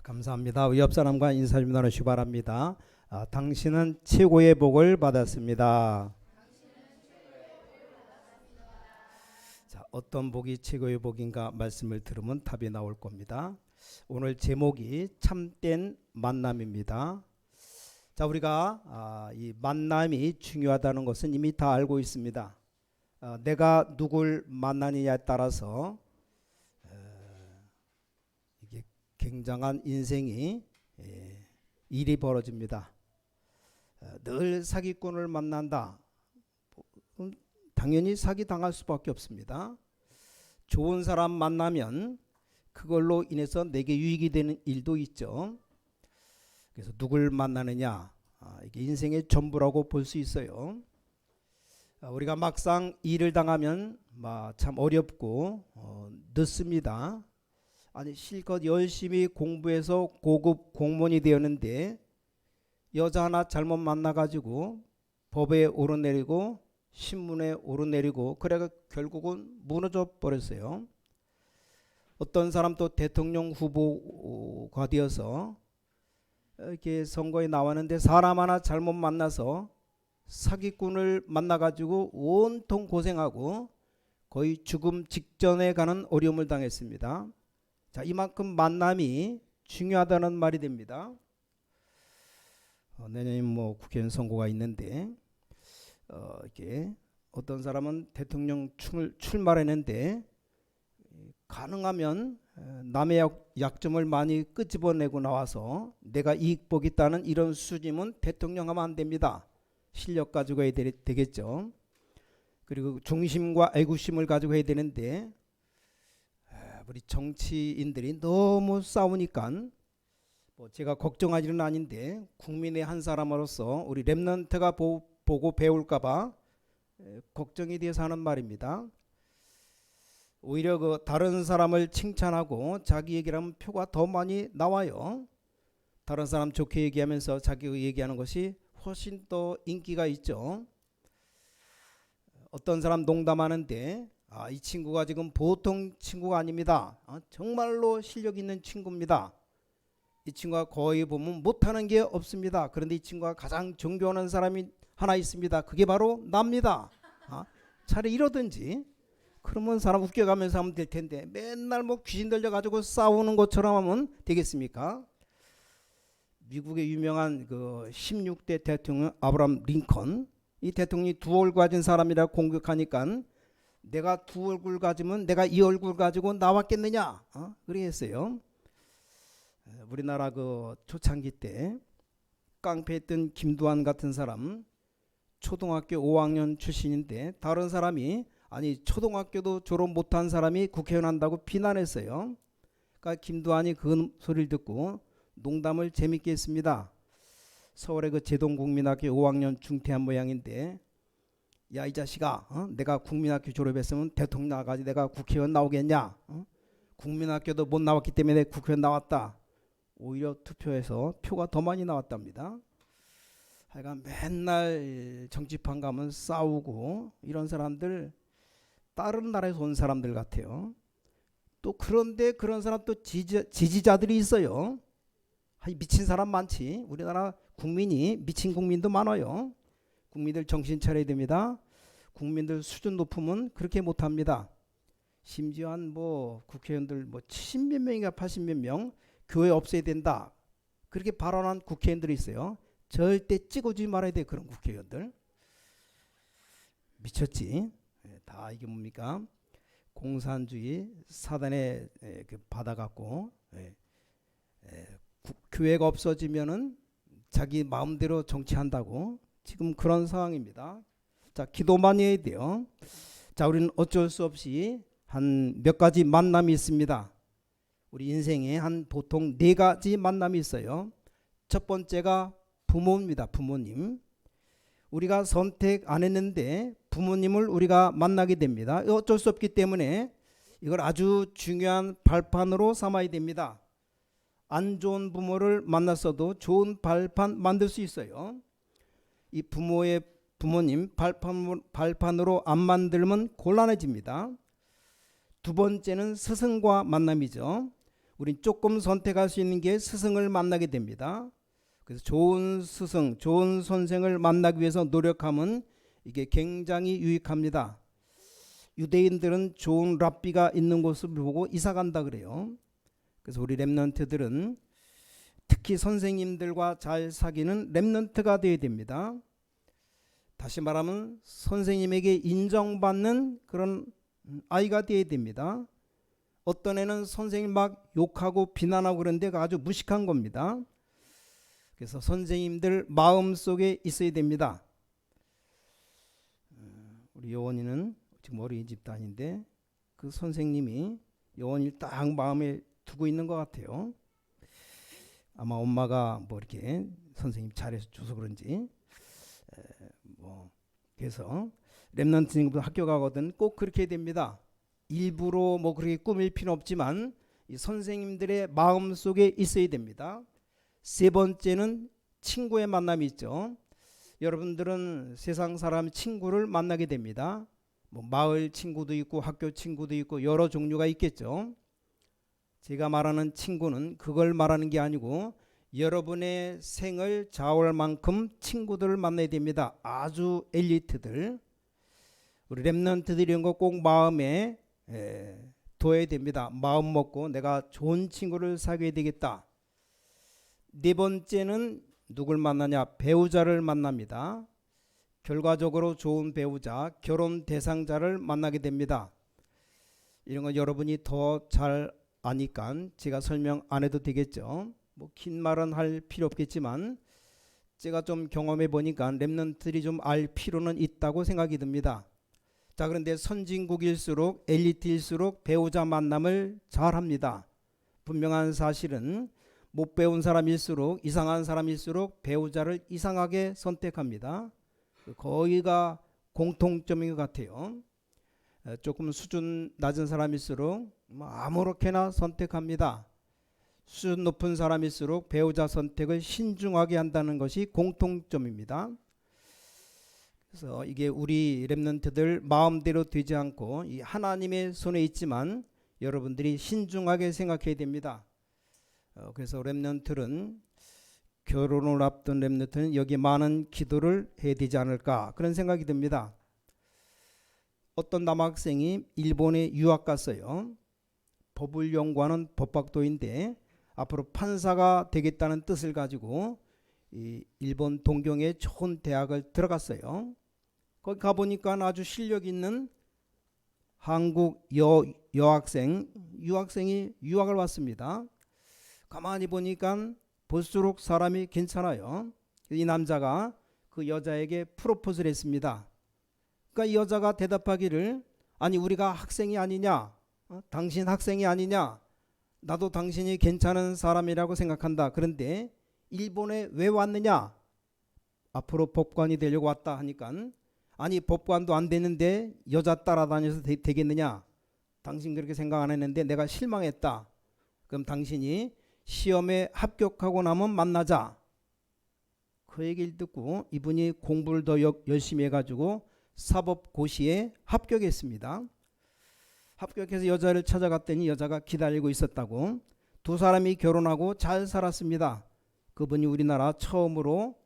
감사합니다. 우리 옆 사람과 인사 좀 나누시기 바랍니다. 당신은 최고의 복을 받았습니다. 자, 어떤 복이 최고의 복인가 말씀을 들으면 답이 나올 겁니다. 오늘 제목이 참된 만남입니다. 자, 우리가 이 만남이 중요하다는 것은 이미 다 알고 있습니다. 내가 누굴 만나느냐에 따라서 이게 굉장한 인생이 일이 벌어집니다. 늘 사기꾼을 만난다. 당연히 사기 당할 수밖에 없습니다. 좋은 사람 만나면 그걸로 인해서 내게 유익이 되는 일도 있죠. 그래서 누굴 만나느냐, 이게 인생의 전부라고 볼 수 있어요. 우리가 막상 일을 당하면 참 어렵고 늦습니다. 아니 실컷 열심히 공부해서 고급 공무원이 되었는데 여자 하나 잘못 만나가지고 법에 오르내리고 신문에 오르내리고 그래가 결국은 무너져 버렸어요. 어떤 사람 또 대통령 후보가 되어서 이렇게 선거에 나왔는데 사람 하나 잘못 만나서 사기꾼을 만나가지고 온통 고생하고 거의 죽음 직전에 가는 어려움을 당했습니다. 자, 이만큼 만남이 중요하다는 말이 됩니다. 내년에 국회의원 선거가 있는데 이렇게 어떤 사람은 대통령 출마했는데 가능하면 남의 약점을 많이 끄집어내고 나와서 내가 이익 보겠다는 이런 수집은 대통령 하면 안 됩니다. 실력 가지고 해야 되겠죠. 그리고 중심과 애국심을 가지고 해야 되는데 우리 정치인들이 너무 싸우니까 제가 걱정할 일은 아닌데 국민의 한 사람으로서 우리 랩런트가 보고 배울까봐 걱정이 돼서 하는 말입니다. 오히려 다른 사람을 칭찬하고 자기 얘기를 하면 표가 더 많이 나와요. 다른 사람 좋게 얘기하면서 자기 얘기하는 것이 훨씬 더 인기가 있죠. 어떤 사람 농담하는데 이 친구가 지금 보통 친구가 아닙니다. 정말로 실력 있는 친구입니다. 이 친구가 거의 보면 못하는 게 없습니다. 그런데 이 친구가 가장 존경하는 사람이 하나 있습니다. 그게 바로 납니다. 차라리 이러든지 그러면 사람 웃겨가면서 하면 될 텐데 맨날 귀신 들려가지고 싸우는 것처럼 하면 되겠습니까? 미국의 유명한 16대 대통령 아브라함 링컨, 이 대통령이 두 얼굴 가진 사람이라 공격하니까 내가 두 얼굴 가지면 내가 이 얼굴 가지고 나왔겠느냐, 그렇게 했어요. 우리나라 초창기 때 깡패했던 김두한 같은 사람 초등학교 5학년 출신인데 다른 사람이 아니 초등학교도 졸업 못한 사람이 국회의원 한다고 비난했어요. 그러니까 김두한이 그 소리를 듣고 농담을 재밌게 했습니다. 서울의 제동국민학교 5학년 중퇴한 모양인데 야 이 자식아, 내가 국민학교 졸업했으면 대통령 나가지 내가 국회의원 나오겠냐? 국민학교도 못 나왔기 때문에 국회의원 나왔다. 오히려 투표에서 표가 더 많이 나왔답니다. 하여간 맨날 정치판 가면 싸우고 이런 사람들 다른 나라에서 온 사람들 같아요. 또 그런데 그런 사람 또 지지자들이 있어요. 미친 사람 많지. 우리나라 국민이 미친 국민도 많아요. 국민들 정신 차려야 됩니다. 국민들 수준 높으면 그렇게 못합니다. 심지어 한 국회의원들 70몇 명인가 80몇 명 교회 없애야 된다. 그렇게 발언한 국회의원들이 있어요. 절대 찍어주지 말아야 돼. 그런 국회의원들. 미쳤지. 다 이게 뭡니까? 공산주의 사단에 받아갖고 교회가 없어지면은 자기 마음대로 정치한다고 지금 그런 상황입니다. 자, 기도 많이 해야 돼요. 자, 우리는 어쩔 수 없이 한 몇 가지 만남이 있습니다. 우리 인생에 한 보통 4가지 만남이 있어요. 첫 번째가 부모입니다. 부모님. 우리가 선택 안 했는데 부모님을 우리가 만나게 됩니다. 어쩔 수 없기 때문에 이걸 아주 중요한 발판으로 삼아야 됩니다. 안 좋은 부모를 만났어도 좋은 발판 만들 수 있어요. 이 부모님 발판으로 안 만들면 곤란해집니다. 두 번째는 스승과 만남이죠. 우린 조금 선택할 수 있는 게 스승을 만나게 됩니다. 그래서 좋은 스승, 좋은 선생을 만나기 위해서 노력하면 이게 굉장히 유익합니다. 유대인들은 좋은 랍비가 있는 곳을 보고 이사 간다 그래요. 그래서 우리 렘넌트들은 특히 선생님들과 잘 사귀는 렘넌트가 되어야 됩니다. 다시 말하면 선생님에게 인정받는 그런 아이가 되어야 됩니다. 어떤 애는 선생님 막 욕하고 비난하고 그런데 아주 무식한 겁니다. 그래서 선생님들 마음속에 있어야 됩니다. 우리 여원이는 지금 어린이 집단인데 그 선생님이 여원이를 딱 마음에 두고 있는 것 같아요. 아마 엄마가 뭐 이렇게 선생님 잘해서 줘서 그런지 그래서 렘넌트 친구들 학교 가거든 꼭 그렇게 됩니다. 일부러 뭐 그렇게 꾸밀 필요는 없지만 이 선생님들의 마음 속에 있어야 됩니다. 세 번째는 친구의 만남이 있죠. 여러분들은 세상 사람 친구를 만나게 됩니다. 뭐 마을 친구도 있고 학교 친구도 있고 여러 종류가 있겠죠. 제가 말하는 친구는 그걸 말하는 게 아니고 여러분의 생을 좌우할 만큼 친구들을 만나야 됩니다. 아주 엘리트들. 우리 렘넌트들이 이런 거 꼭 마음에 둬야 됩니다. 마음 먹고 내가 좋은 친구를 사귀어야 되겠다. 네 번째는 누굴 만나냐? 배우자를 만납니다. 결과적으로 좋은 배우자, 결혼 대상자를 만나게 됩니다. 이런 건 여러분이 더 잘 아니까 제가 설명 안 해도 되겠죠. 뭐 긴 말은 할 필요 없겠지만 제가 좀 경험해 보니까 렘넌트들이 좀 알 필요는 있다고 생각이 듭니다. 자, 그런데 선진국일수록 엘리트일수록 배우자 만남을 잘합니다. 분명한 사실은 못 배운 사람일수록 이상한 사람일수록 배우자를 이상하게 선택합니다. 거의가 공통점인 것 같아요. 조금 수준 낮은 사람일수록 아무렇게나 선택합니다. 수준 높은 사람일수록 배우자 선택을 신중하게 한다는 것이 공통점입니다. 그래서 이게 우리 렘넌트들 마음대로 되지 않고 이 하나님의 손에 있지만 여러분들이 신중하게 생각해야 됩니다. 그래서 렘넌트는 결혼을 앞둔 렘넌트는 여기 많은 기도를 해야 되지 않을까 그런 생각이 듭니다. 어떤 남학생이 일본에 유학 갔어요. 법을 연구하는 법학도인데 앞으로 판사가 되겠다는 뜻을 가지고 이 일본 동경의 좋은 대학을 들어갔어요. 거기 가보니까 아주 실력 있는 한국 유학생이 유학을 왔습니다. 가만히 보니까 볼수록 사람이 괜찮아요. 이 남자가 그 여자에게 프로포즈를 했습니다. 그러니까 이 여자가 대답하기를 아니 우리가 학생이 아니냐? 당신 학생이 아니냐? 나도 당신이 괜찮은 사람이라고 생각한다. 그런데 일본에 왜 왔느냐? 앞으로 법관이 되려고 왔다 하니까 아니 법관도 안 되는데 여자 따라다녀서 되겠느냐? 당신 그렇게 생각 안 했는데 내가 실망했다. 그럼 당신이 시험에 합격하고 나면 만나자. 그 얘기를 듣고 이분이 공부를 더 열심히 해가지고 사법고시에 합격했습니다. 합격해서 여자를 찾아갔더니 여자가 기다리고 있었다고. 두 사람이 결혼하고 잘 살았습니다. 그분이 우리나라 처음으로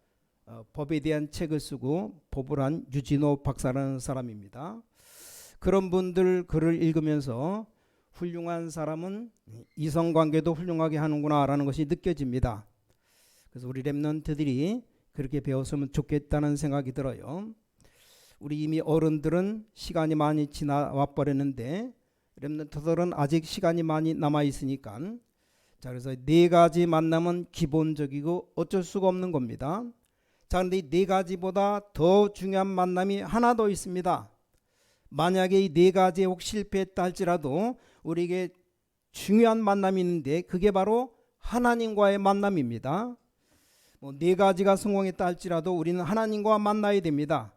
법에 대한 책을 쓰고 법을 한 유진호 박사라는 사람입니다. 그런 분들 글을 읽으면서 훌륭한 사람은 이성관계도 훌륭하게 하는구나 라는 것이 느껴집니다. 그래서 우리 렘넌트들이 그렇게 배웠으면 좋겠다는 생각이 들어요. 우리 이미 어른들은 시간이 많이 지나와 버렸는데 렘넌트들은 아직 시간이 많이 남아 있으니까 자 그래서 네 가지 만남은 기본적이고 어쩔 수가 없는 겁니다. 자 그런데 이 네 가지보다 더 중요한 만남이 하나 더 있습니다. 만약에 이 네 가지에 혹 실패했다 할지라도 우리에게 중요한 만남이 있는데 그게 바로 하나님과의 만남입니다. 뭐 네 가지가 성공했다 할지라도 우리는 하나님과 만나야 됩니다.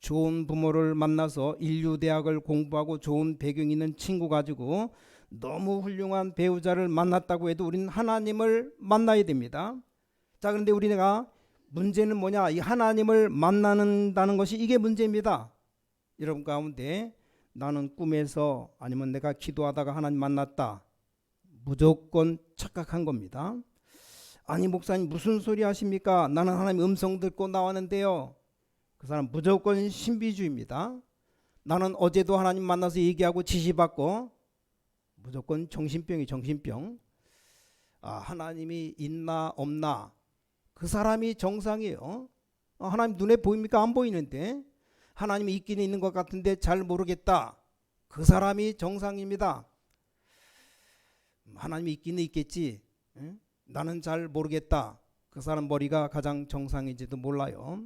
좋은 부모를 만나서 인류대학을 공부하고 좋은 배경 있는 친구 가지고 너무 훌륭한 배우자를 만났다고 해도 우리는 하나님을 만나야 됩니다. 자 그런데 우리가 문제는 뭐냐? 이 하나님을 만나는다는 것이 이게 문제입니다. 여러분 가운데 나는 꿈에서 아니면 내가 기도하다가 하나님 만났다. 무조건 착각한 겁니다. 아니 목사님 무슨 소리 하십니까? 나는 하나님의 음성 듣고 나왔는데요. 그 사람 무조건 신비주의입니다. 나는 어제도 하나님 만나서 얘기하고 지시받고 무조건 정신병이 정신병. 하나님이 있나 없나 그 사람이 정상이에요. 하나님 눈에 보입니까? 안 보이는데 하나님이 있기는 있는 것 같은데 잘 모르겠다. 그 사람이 정상입니다. 하나님이 있기는 있겠지. 나는 잘 모르겠다. 그 사람 머리가 가장 정상인지도 몰라요.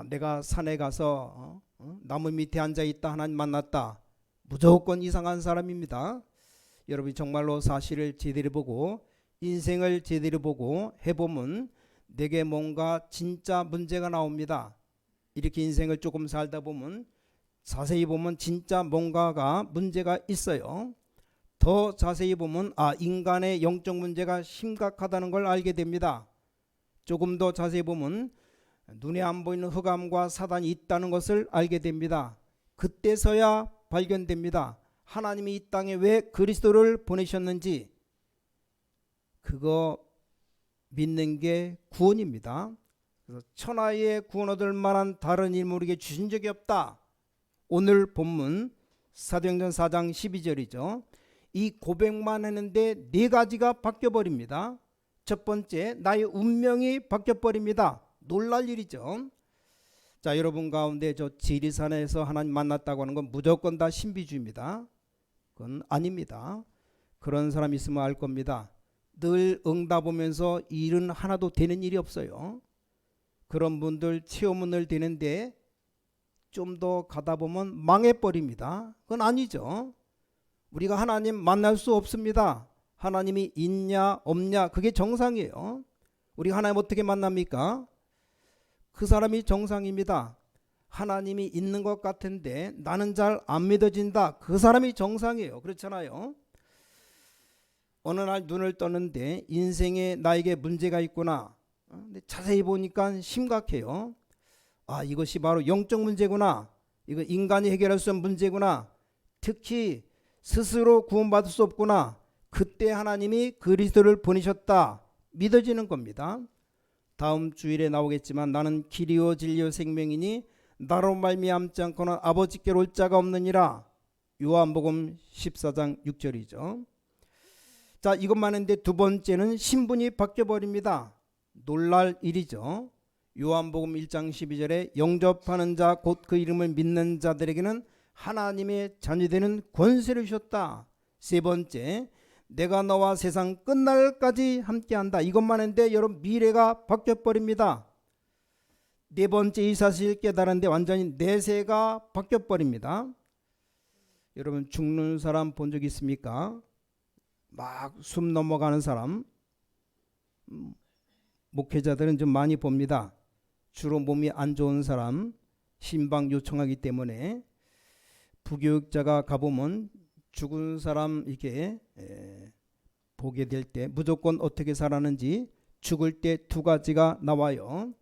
내가 산에 가서 나무 밑에 앉아있다 하나님 만났다. 무조건 이상한 사람입니다. 여러분이 정말로 사실을 제대로 보고 인생을 제대로 보고 해보면 내게 뭔가 진짜 문제가 나옵니다. 이렇게 인생을 조금 살다 보면 자세히 보면 진짜 뭔가가 문제가 있어요. 더 자세히 보면 인간의 영적 문제가 심각하다는 걸 알게 됩니다. 조금 더 자세히 보면 눈에 안 보이는 흑암과 사단이 있다는 것을 알게 됩니다. 그때서야 발견됩니다. 하나님이 이 땅에 왜 그리스도를 보내셨는지. 그거 믿는 게 구원입니다. 그래서 천하의 구원 얻을 만한 다른 인물에게 주신 적이 없다. 오늘 본문 사도행전 4장 12절이죠. 이 고백만 했는데 네 가지가 바뀌어버립니다. 첫 번째, 나의 운명이 바뀌어버립니다. 놀랄 일이죠. 자, 여러분 가운데 저 지리산에서 하나님 만났다고 하는 건 무조건 다 신비주의입니다. 그건 아닙니다. 그런 사람 있으면 알 겁니다. 늘 응답하면서 일은 하나도 되는 일이 없어요. 그런 분들 체험은 늘 되는데 좀 더 가다 보면 망해버립니다. 그건 아니죠. 우리가 하나님 만날 수 없습니다. 하나님이 있냐 없냐 그게 정상이에요. 우리가 하나님 어떻게 만납니까? 그 사람이 정상입니다. 하나님이 있는 것 같은데 나는 잘 안 믿어진다. 그 사람이 정상이에요. 그렇잖아요. 어느 날 눈을 떴는데 인생에 나에게 문제가 있구나. 근데 자세히 보니까 심각해요. 이것이 바로 영적 문제구나. 이거 인간이 해결할 수 없는 문제구나. 특히 스스로 구원받을 수 없구나. 그때 하나님이 그리스도를 보내셨다. 믿어지는 겁니다. 다음 주일에 나오겠지만 나는 길이요 진리요 생명이니 나로 말미암지 않고는 아버지께로 올 자가 없느니라. 요한복음 14장 6절이죠. 자, 이것만 했는데 두 번째는 신분이 바뀌어버립니다. 놀랄 일이죠. 요한복음 1장 12절에 영접하는 자 곧 그 이름을 믿는 자들에게는 하나님의 자녀되는 권세를 주셨다. 세 번째, 내가 너와 세상 끝날까지 함께한다. 이것만 했는데 여러분 미래가 바뀌어버립니다. 네 번째 이 사실 깨달았는데 완전히 내세가 바뀌어버립니다. 여러분 죽는 사람 본 적 있습니까? 막 숨 넘어가는 사람 목회자들은 좀 많이 봅니다. 주로 몸이 안 좋은 사람 신방 요청하기 때문에 부교육자가 가보면 죽은 사람 이렇게 보게 될 때 무조건 어떻게 살았는지 죽을 때 두 가지가 나와요.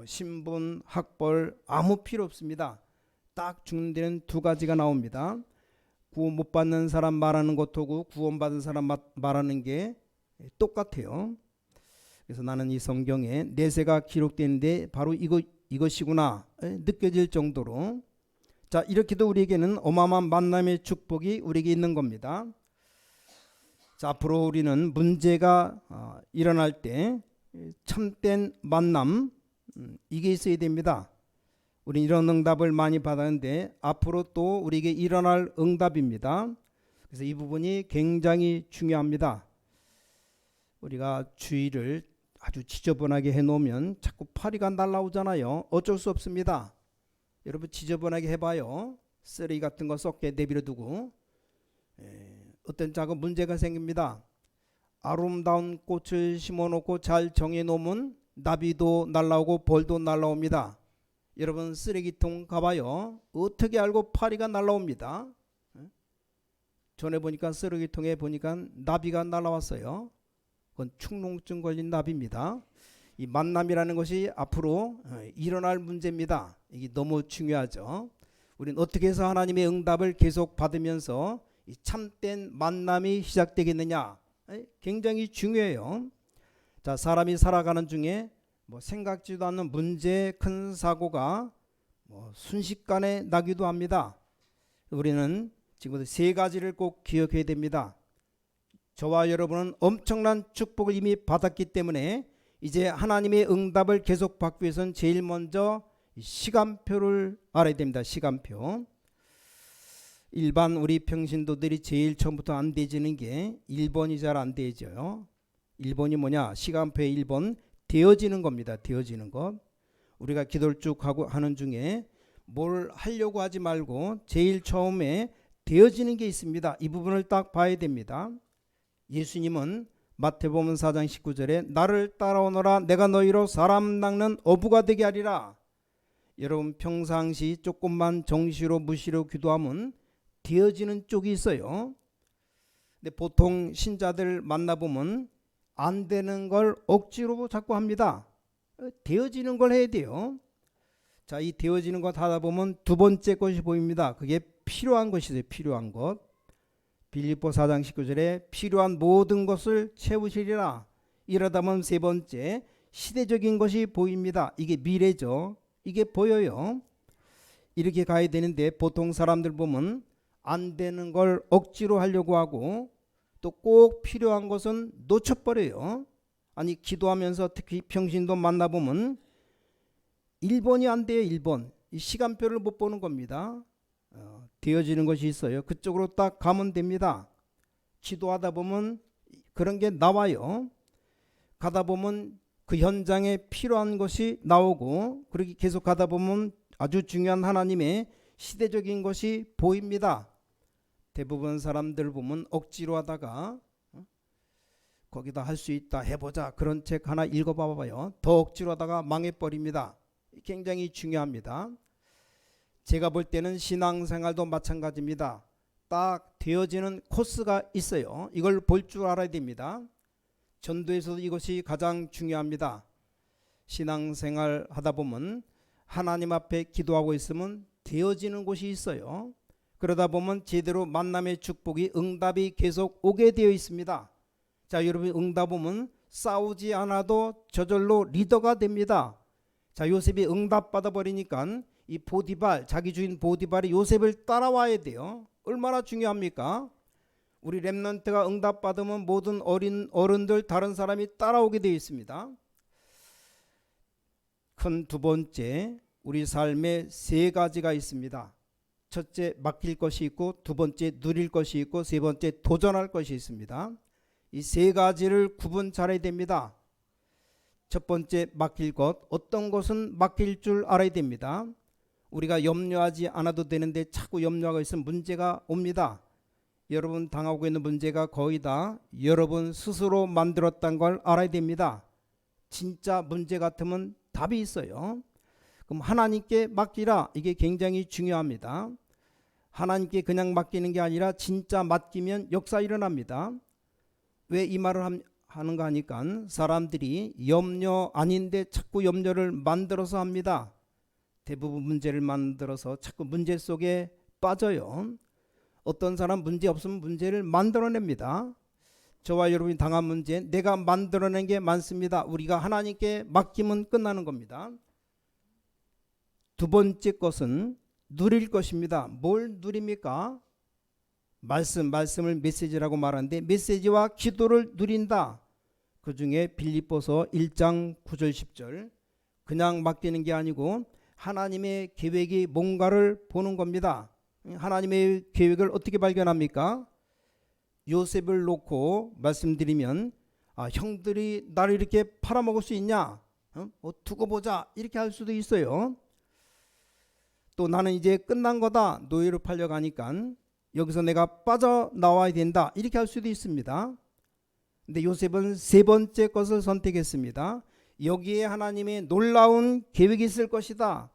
신분, 학벌 아무 필요 없습니다. 딱 죽는 데는 두 가지가 나옵니다. 구원 못 받는 사람 말하는 것하고 구원받은 사람 말하는 게 똑같아요. 그래서 나는 이 성경에 내세가 기록되는데 바로 이것이구나 느껴질 정도로 자 이렇게도 우리에게는 어마어마한 만남의 축복이 우리에게 있는 겁니다. 자 앞으로 우리는 문제가 일어날 때 참된 만남 이게 있어야 됩니다. 우린 이런 응답을 많이 받았는데 앞으로 또 우리에게 일어날 응답입니다. 그래서 이 부분이 굉장히 중요합니다. 우리가 주의를 아주 지저분하게 해놓으면 자꾸 파리가 날라오잖아요. 어쩔 수 없습니다. 여러분 지저분하게 해봐요. 쓰레기 같은 거 썩게 내버려두고 어떤 작은 문제가 생깁니다. 아름다운 꽃을 심어놓고 잘 정해놓으면 나비도 날라오고 벌도 날라옵니다. 여러분 쓰레기통 가봐요. 어떻게 알고 파리가 날라옵니다. 전에 보니까 쓰레기통에 보니까 나비가 날라왔어요. 그건 축농증 걸린 나비입니다. 이 만남이라는 것이 앞으로 일어날 문제입니다. 이게 너무 중요하죠. 우리는 어떻게 해서 하나님의 응답을 계속 받으면서 이 참된 만남이 시작되겠느냐? 굉장히 중요해요. 자, 사람이 살아가는 중에 뭐 생각지도 않는 문제, 큰 사고가 뭐 순식간에 나기도 합니다. 우리는 지금 세 가지를 꼭 기억해야 됩니다. 저와 여러분은 엄청난 축복을 이미 받았기 때문에 이제 하나님의 응답을 계속 받기 위해서는 제일 먼저 시간표를 알아야 됩니다. 시간표. 일반 우리 평신도들이 제일 처음부터 안 되지는 게 1번이 잘 안 되져요. 1번이 뭐냐? 시간표의 1번 되어지는 겁니다. 되어지는 것. 우리가 기도를 쭉 하고 하는 중에 뭘 하려고 하지 말고 제일 처음에 되어지는 게 있습니다. 이 부분을 딱 봐야 됩니다. 예수님은 마태복음 4장 19절에 나를 따라오너라 내가 너희로 사람 낚는 어부가 되게 하리라. 여러분 평상시 조금만 정시로 무시로 기도하면 되어지는 쪽이 있어요. 근데 보통 신자들 만나보면 안 되는 걸 억지로 자꾸 합니다. 되어지는 걸 해야 돼요. 자, 이 되어지는 것 하다 보면 두 번째 것이 보입니다. 그게 필요한 것이죠. 필요한 것. 빌립보 4장 19절에 필요한 모든 것을 채우시리라. 이러다 보면 세 번째 시대적인 것이 보입니다. 이게 미래죠. 이게 보여요. 이렇게 가야 되는데 보통 사람들 보면 안 되는 걸 억지로 하려고 하고 또 꼭 필요한 것은 놓쳐버려요. 아니 기도하면서 특히 평신도 만나보면 1번이 안 돼요. 1번. 이 시간표를 못 보는 겁니다. 되어지는 것이 있어요. 그쪽으로 딱 가면 됩니다. 기도하다 보면 그런 게 나와요. 가다 보면 그 현장에 필요한 것이 나오고 그렇게 계속 가다 보면 아주 중요한 하나님의 시대적인 것이 보입니다. 대부분 사람들 보면 억지로 하다가 거기다 할 수 있다 해보자 그런 책 하나 읽어봐봐요. 더 억지로 하다가 망해버립니다. 굉장히 중요합니다. 제가 볼 때는 신앙생활도 마찬가지입니다. 딱 되어지는 코스가 있어요. 이걸 볼 줄 알아야 됩니다. 전도에서도 이것이 가장 중요합니다. 신앙생활 하다 보면 하나님 앞에 기도하고 있으면 되어지는 곳이 있어요. 그러다 보면 제대로 만남의 축복이 응답이 계속 오게 되어 있습니다. 자, 여러분 응답 오면 싸우지 않아도 저절로 리더가 됩니다. 자, 요셉이 응답 받아버리니까 이 보디발, 자기 주인 보디발이 요셉을 따라와야 돼요. 얼마나 중요합니까? 우리 렘넌트가 응답 받으면 모든 어른들 다른 사람이 따라오게 되어 있습니다. 큰 두 번째, 우리 삶에 세 가지가 있습니다. 첫째 맡길 것이 있고 두 번째 누릴 것이 있고 세 번째 도전할 것이 있습니다. 이 세 가지를 구분 잘해야 됩니다. 첫 번째 맡길 것, 어떤 것은 맡길 줄 알아야 됩니다. 우리가 염려하지 않아도 되는데 자꾸 염려하고 있으면 문제가 옵니다. 여러분 당하고 있는 문제가 거의 다 여러분 스스로 만들었다는 걸 알아야 됩니다. 진짜 문제 같으면 답이 있어요. 그럼 하나님께 맡기라. 이게 굉장히 중요합니다. 하나님께 그냥 맡기는 게 아니라 진짜 맡기면 역사 일어납니다. 왜 이 말을 하는가 하니까 사람들이 염려 아닌데 자꾸 염려를 만들어서 합니다. 대부분 문제를 만들어서 자꾸 문제 속에 빠져요. 어떤 사람 문제 없으면 문제를 만들어냅니다. 저와 여러분이 당한 문제 내가 만들어낸 게 많습니다. 우리가 하나님께 맡기면 끝나는 겁니다. 두 번째 것은 누릴 것입니다. 뭘 누립니까? 말씀을 메시지라고 말하는데 메시지와 기도를 누린다. 그 중에 빌립보서 1장 9절 10절 그냥 맡기는 게 아니고 하나님의 계획이 뭔가를 보는 겁니다. 하나님의 계획을 어떻게 발견합니까? 요셉을 놓고 말씀드리면 형들이 나를 이렇게 팔아먹을 수 있냐? 두고 보자 이렇게 할 수도 있어요. 또 나는 이제 끝난 거다. 노예로 팔려가니까 여기서 내가 빠져나와야 된다. 이렇게 할 수도 있습니다. 근데 요셉은 세 번째 것을 선택했습니다. 여기에 하나님의 놀라운 계획이 있을 것이다.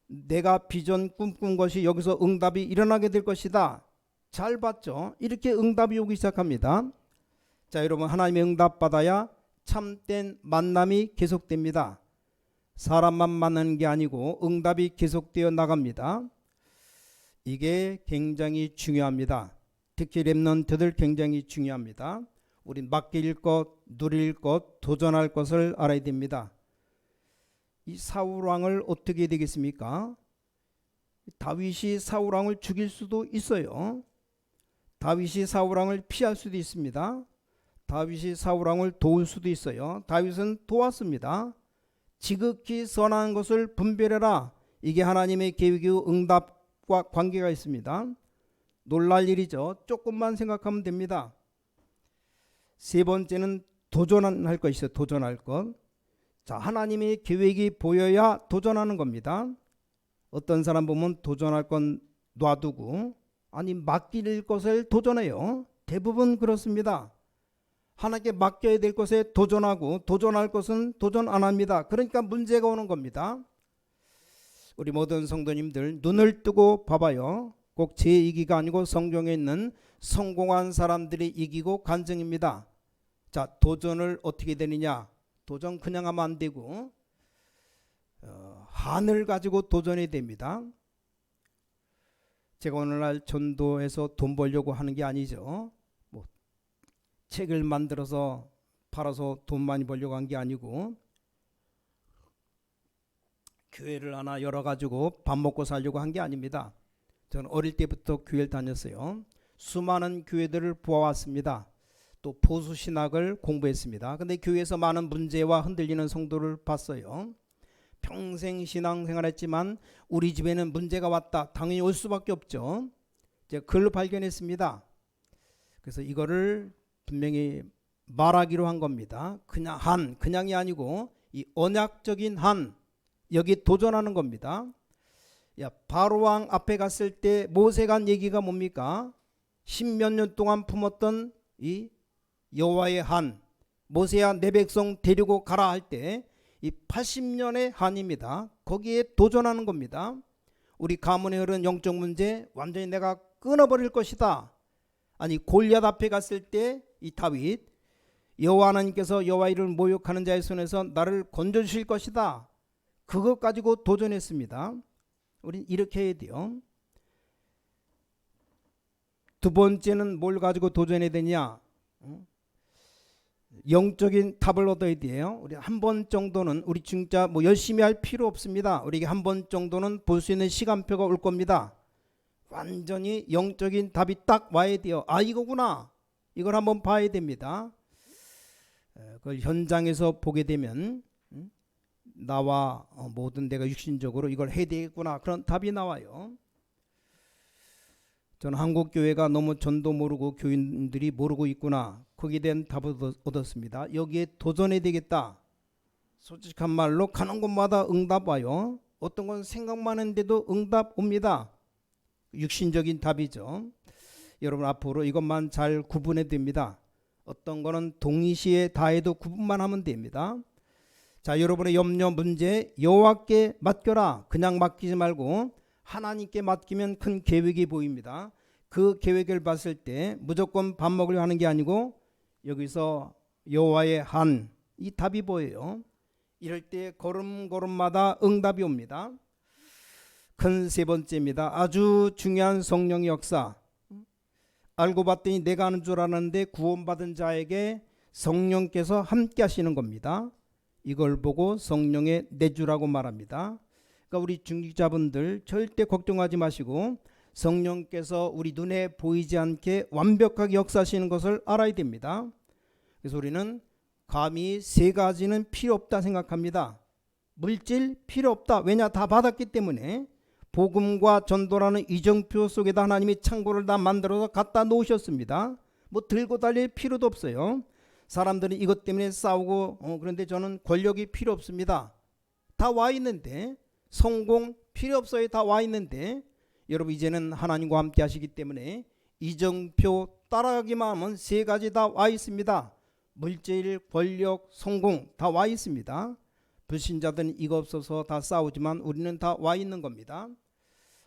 내가 비전 꿈꾼 것이 여기서 응답이 일어나게 될 것이다. 잘 봤죠? 이렇게 응답이 오기 시작합니다. 자, 여러분 하나님의 응답 받아야 참된 만남이 계속됩니다. 사람만 만나는 게 아니고 응답이 계속되어 나갑니다. 이게 굉장히 중요합니다. 특히 렘넌트들 굉장히 중요합니다. 우린 맡길 것, 누릴 것, 도전할 것을 알아야 됩니다. 이 사울 왕을 어떻게 되겠습니까? 다윗이 사울 왕을 죽일 수도 있어요. 다윗이 사울 왕을 피할 수도 있습니다. 다윗이 사울 왕을 도울 수도 있어요. 다윗은 도왔습니다. 지극히 선한 것을 분별해라. 이게 하나님의 계획이고 응답과 관계가 있습니다. 놀랄 일이죠. 조금만 생각하면 됩니다. 세 번째는 도전할 것이 있어요. 도전할 것. 자, 하나님의 계획이 보여야 도전하는 겁니다. 어떤 사람 보면 도전할 건 놔두고 아니 맡길 것을 도전해요. 대부분 그렇습니다. 하나님께 맡겨야 될 것에 도전하고 도전할 것은 도전 안 합니다. 그러니까 문제가 오는 겁니다. 우리 모든 성도님들 눈을 뜨고 봐봐요. 꼭 제 얘기가 아니고 성경에 있는 성공한 사람들이 이기고 간증입니다. 자, 도전을 어떻게 되느냐? 도전 그냥 하면 안 되고 한을 가지고 도전해야 됩니다. 제가 오늘날 전도해서 돈 벌려고 하는 게 아니죠. 뭐 책을 만들어서 팔아서 돈 많이 벌려고 한 게 아니고 교회를 하나 열어가지고 밥 먹고 살려고 한 게 아닙니다. 저는 어릴 때부터 교회를 다녔어요. 수많은 교회들을 보아왔습니다. 또 보수신학을 공부했습니다. 근데 교회에서 많은 문제와 흔들리는 성도를 봤어요. 평생 신앙생활했지만 우리 집에는 문제가 왔다. 당연히 올 수밖에 없죠. 제가 글로 발견했습니다. 그래서 이거를 분명히 말하기로 한 겁니다. 그냥이 아니고 이 언약적인 한, 여기 도전하는 겁니다. 바로왕 앞에 갔을 때 모세가 한 얘기가 뭡니까? 10몇 년 동안 품었던 이 여호와의 한, 모세야 내 백성 데리고 가라 할 때 이 80년의 한입니다. 거기에 도전하는 겁니다. 우리 가문에 흐른 영적 문제 완전히 내가 끊어버릴 것이다. 아니 골리앗 앞에 갔을 때 이 다윗, 여호와 하나님께서 여호와 이름을 모욕하는 자의 손에서 나를 건져주실 것이다. 그것 가지고 도전했습니다. 우린 이렇게 해야 돼요. 두 번째는 뭘 가지고 도전해야 되냐? 영적인 답을 얻어야 돼요. 우리 한 번 정도는 우리 진짜 뭐 열심히 할 필요 없습니다. 우리에게 한 번 정도는 볼 수 있는 시간표가 올 겁니다. 완전히 영적인 답이 딱 와야 돼요. 아, 이거구나. 이걸 한번 봐야 됩니다. 그걸 현장에서 보게 되면 나와 모든 내가 육신적으로 이걸 해야 되겠구나. 그런 답이 나와요. 저는 한국 교회가 너무 전도 모르고 교인들이 모르고 있구나. 거기에 대한 답을 얻었습니다. 여기에 도전해야 되겠다. 솔직한 말로 가는 곳마다 응답 와요. 어떤 건 생각만 했는데도 응답 옵니다. 육신적인 답이죠. 여러분 앞으로 이것만 잘 구분해야 됩니다. 어떤 거는 동시에 다 해도 구분만 하면 됩니다. 자, 여러분의 염려 문제 여호와께 맡겨라. 그냥 맡기지 말고 하나님께 맡기면 큰 계획이 보입니다. 그 계획을 봤을 때 무조건 밥 먹으려 하는 게 아니고 여기서 여호와의 한, 이 답이 보여요. 이럴 때 걸음걸음마다 응답이 옵니다. 큰 세 번째입니다. 아주 중요한 성령의 역사. 알고 봤더니 내가 아는 줄 알았는데 구원받은 자에게 성령께서 함께 하시는 겁니다. 이걸 보고 성령의 내주라고 말합니다. 그러니까 우리 중직자분들 절대 걱정하지 마시고 성령께서 우리 눈에 보이지 않게 완벽하게 역사하시는 것을 알아야 됩니다. 그래서 우리는 감히 세 가지는 필요 없다 생각합니다. 물질 필요 없다. 왜냐? 다 받았기 때문에. 복음과 전도라는 이정표 속에다 하나님이 창고를 다 만들어서 갖다 놓으셨습니다. 뭐 들고 다닐 필요도 없어요. 사람들은 이것 때문에 싸우고 그런데 저는 권력이 필요 없습니다. 다 와 있는데, 성공 필요 없어요. 다 와 있는데, 여러분 이제는 하나님과 함께 하시기 때문에 이정표 따라가기만 하면 세 가지 다 와 있습니다. 물질, 권력, 성공 다 와 있습니다. 불신자들은 이거 없어서 다 싸우지만 우리는 다 와 있는 겁니다.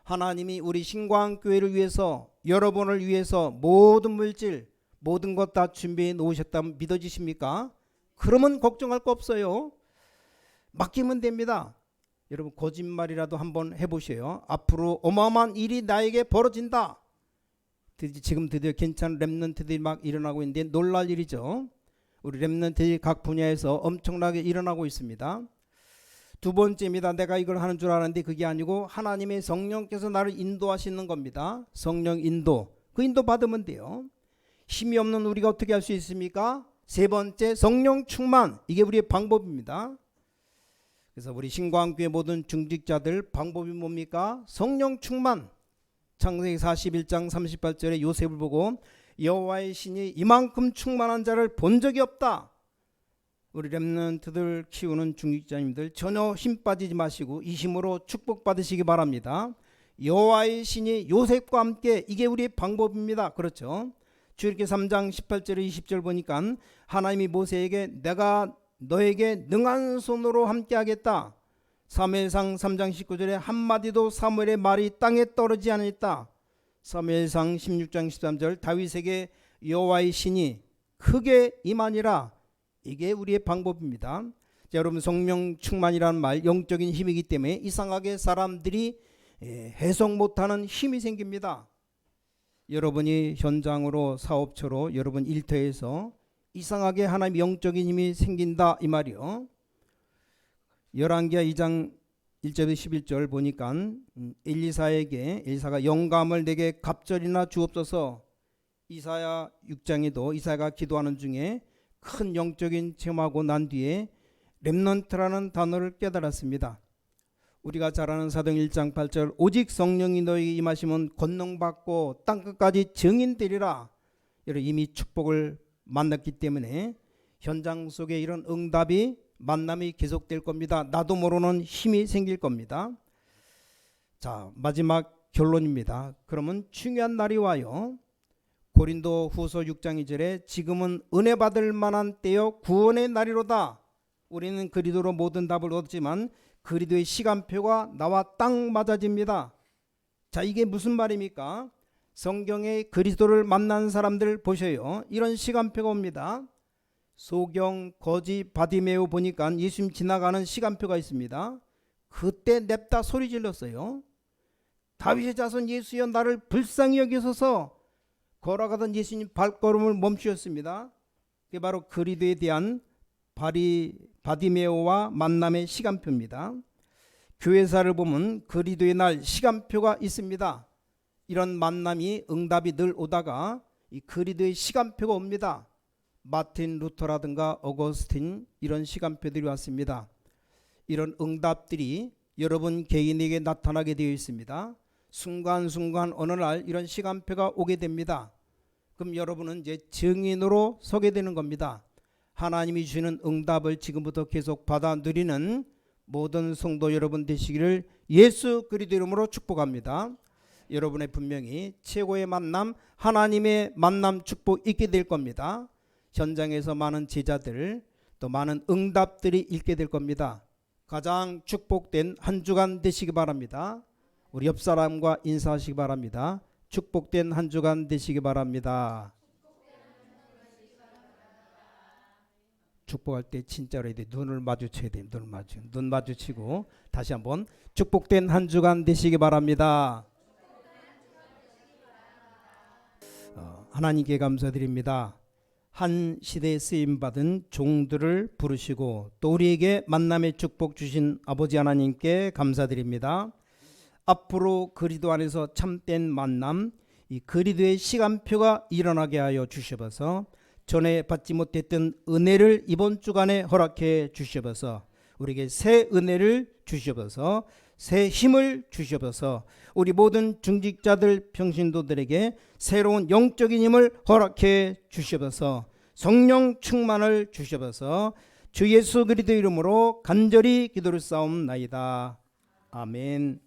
하나님이 우리 신광교회를 위해서, 여러분을 위해서 모든 물질, 모든 것 다 준비해 놓으셨다면 믿어지십니까? 그러면 걱정할 거 없어요. 맡기면 됩니다. 여러분 거짓말이라도 한번 해보세요. 앞으로 어마어마한 일이 나에게 벌어진다. 지금 드디어 괜찮은 렘넌트들이 막 일어나고 있는데 놀랄 일이죠. 우리 렘넌트들이 각 분야에서 엄청나게 일어나고 있습니다. 두 번째입니다. 내가 이걸 하는 줄 알았는데 그게 아니고 하나님의 성령께서 나를 인도하시는 겁니다. 성령 인도. 그 인도 받으면 돼요. 힘이 없는 우리가 어떻게 할 수 있습니까? 세 번째, 성령 충만. 이게 우리의 방법입니다. 그래서 우리 신광교회 모든 중직자들 방법이 뭡니까? 성령 충만. 창세기 41장 38절에 요셉을 보고 여호와의 신이 이만큼 충만한 자를 본 적이 없다. 우리 렘넌트들 키우는 중직자님들 전혀 힘 빠지지 마시고 이 힘으로 축복받으시기 바랍니다. 여호와의 신이 요셉과 함께, 이게 우리의 방법입니다. 그렇죠? 출애굽기 3장 18절에 20절 보니까 하나님이 모세에게 내가 너에게 능한 손으로 함께 하겠다. 사무엘상 3장 19절에 한마디도 사무엘의 말이 땅에 떨어지지 않았다. 사무엘상 16장 13절 다윗에게 여호와의 신이 크게 임하니라. 이게 우리의 방법입니다. 자, 여러분, 성령 충만이라는 말 영적인 힘이기 때문에 이상하게 사람들이 해석 못하는 힘이 생깁니다. 여러분이 현장으로 사업처로 여러분 일터에서 이상하게 하나님의 영적인 힘이 생긴다 이 말이요. 열왕기하 2장 1절에서 11절 보니까 엘리사가 영감을 내게 갑절이나 주옵소서. 이사야 6장에도 이사야가 기도하는 중에 큰 영적인 체험하고 난 뒤에 렘넌트라는 단어를 깨달았습니다. 우리가 잘 아는 사도행 1장 8절 오직 성령이 너에게 임하시면 권능받고 땅끝까지 증인되리라. 이미 축복을 만났기 때문에 현장 속에 이런 응답이 만남이 계속될 겁니다. 나도 모르는 힘이 생길 겁니다. 자, 마지막 결론입니다. 그러면 중요한 날이 와요. 고린도 후서 6장 2절에 지금은 은혜 받을 만한 때요 구원의 날이로다. 우리는 그리스도로 모든 답을 얻었지만 그리스도의 시간표가 나와 딱 맞아집니다. 자, 이게 무슨 말입니까? 성경에 그리스도를 만난 사람들 보셔요. 이런 시간표가 옵니다. 소경, 거지, 바디메오 보니까 예수님 지나가는 시간표가 있습니다. 그때 냅다 소리 질렀어요. 다윗의 자손 예수여 나를 불쌍히 여기소서. 걸어가던 예수님 발걸음을 멈추었습니다. 그게 바로 그리스도에 대한 바디메오와 만남의 시간표입니다. 교회사를 보면 그리스도의 날 시간표가 있습니다. 이런 만남이 응답이 늘 오다가 이 그리스도의 시간표가 옵니다. 마틴 루터라든가 어거스틴 이런 시간표들이 왔습니다. 이런 응답들이 여러분 개인에게 나타나게 되어 있습니다. 순간순간 어느 날 이런 시간표가 오게 됩니다. 그럼 여러분은 이제 증인으로 서게 되는 겁니다. 하나님이 주시는 응답을 지금부터 계속 받아 누리는 모든 성도 여러분 되시기를 예수 그리스도 이름으로 축복합니다. 여러분의 분명히 최고의 만남, 하나님의 만남 축복 있게 될 겁니다. 현장에서 많은 제자들 또 많은 응답들이 있게 될 겁니다. 가장 축복된 한 주간 되시기 바랍니다. 우리 옆 사람과 인사하시기 바랍니다. 축복된 한 주간 되시기 바랍니다. 축복할 때 진짜로 해야 돼. 눈을 마주쳐야 돼. 눈 마주치고 다시 한번 축복된 한 주간 되시기 바랍니다. 하나님께 감사드립니다. 한 시대에 쓰임받은 종들을 부르시고 또 우리에게 만남의 축복 주신 아버지 하나님께 감사드립니다. 앞으로 그리스도 안에서 참된 만남, 이 그리스도의 시간표가 일어나게 하여 주시옵소서. 전에 받지 못했던 은혜를 이번 주간에 허락해 주시옵소서. 우리에게 새 은혜를 주시옵소서. 새 힘을 주시옵소서. 우리 모든 중직자들 평신도들에게 새로운 영적인 힘을 허락해 주시옵소서. 성령 충만을 주시옵소서. 주 예수 그리스도 이름으로 간절히 기도를 싸움나이다. 아멘.